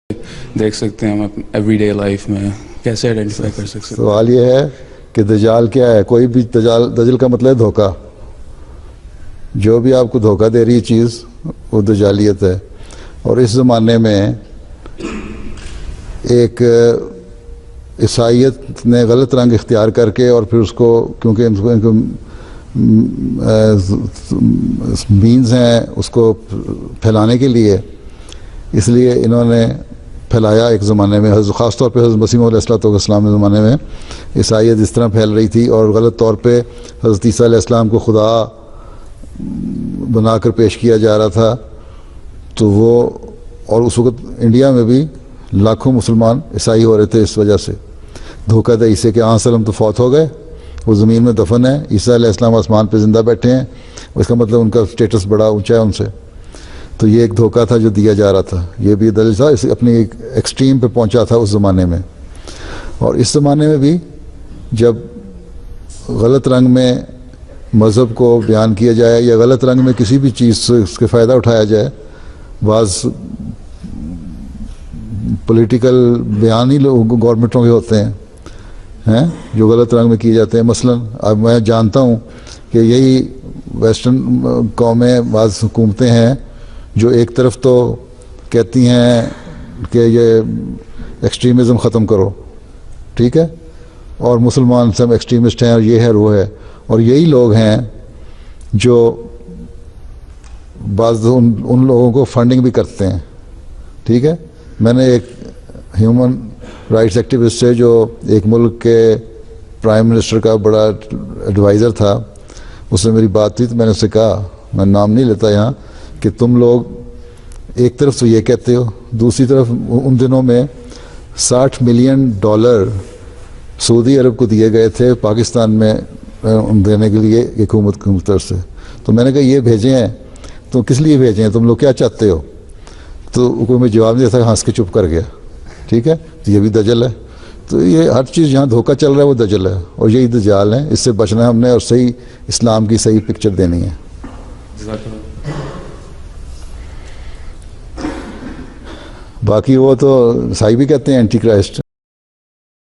देख सकते हैं हम एवरीडे लाइफ में, कैसे आइडेंटिफाई कर सकते हैं? सवाल ये है कि दजाल क्या है। कोई भी दजल का मतलब है धोखा। जो भी आपको धोखा दे रही है चीज़ वो दजालियत है। और इस ज़माने में एक ईसाइयत ने गलत रंग इख्तियार करके और फिर उसको, क्योंकि इनको मीन्स हैं उसको फैलाने के लिए, इसलिए इन्होंने फैलाया एक ज़माने में। ख़ास तौर पे हज़रत मसीह अलैहिस्सलाम के ज़माने में ईसाइयत इस तरह फैल रही थी और गलत तौर पे हज़रत ईसा अलैहिस्सलाम को खुदा बनाकर पेश किया जा रहा था। तो वो, और उस वक़्त इंडिया में भी लाखों मुसलमान ईसाई हो रहे थे इस वजह से। धोखाधड़ी से कि सलम तो फौत हो गए, वो ज़मीन में दफन है, ईसा अलैहिस्सलाम आसमान पे ज़िंदा बैठे हैं, इसका मतलब उनका स्टेटस बड़ा ऊंचा है उनसे। तो ये एक धोखा था जो दिया जा रहा था। ये भी दलील था, इसे अपनी एक एक्सट्रीम पे पहुंचा था उस ज़माने में। और इस ज़माने में भी जब गलत रंग में मज़हब को बयान किया जाए या गलत रंग में किसी भी चीज़ से उसके फ़ायदा उठाया जाए, बाज़ पॉलिटिकल बयान ही लोग गवर्नमेंटों के होते हैं जो गलत रंग में किए जाते हैं। मसलन अब मैं जानता हूँ कि यही वेस्टर्न कौमें, बाज़ हुकूमतें हैं जो एक तरफ तो कहती हैं कि ये एक्सट्रीमिज़म ख़त्म करो, ठीक है, और मुसलमान सब एक्सट्रीमिस्ट हैं और ये है वो है, और यही लोग हैं जो बाज़ उन लोगों को फंडिंग भी करते हैं, ठीक है। मैंने एक ह्यूमन राइट्स एक्टिविस्ट से, जो एक मुल्क के प्राइम मिनिस्टर का बड़ा एडवाइज़र था, उससे मेरी बात हुई तो मैंने उससे कहा, मैं नाम नहीं लेता यहाँ, कि तुम लोग एक तरफ तो ये कहते हो, दूसरी तरफ उन दिनों में $60 मिलियन सऊदी अरब को दिए गए थे पाकिस्तान में देने के लिए हुकूमत की तरफ से। तो मैंने कहा ये भेजे हैं तो किस लिए भेजे हैं, तुम लोग क्या चाहते हो? तो कोई मैं जवाब नहीं देता, हंस के चुप कर गया, ठीक है। तो ये भी दजल है। तो ये हर चीज़ जहाँ धोखा चल रहा है वो दजल है, और यही दजाल है। इससे बचना है हमने और सही इस्लाम की सही पिक्चर देनी है। बाकी वो तो ईसाई भी कहते हैं एंटी क्राइस्ट।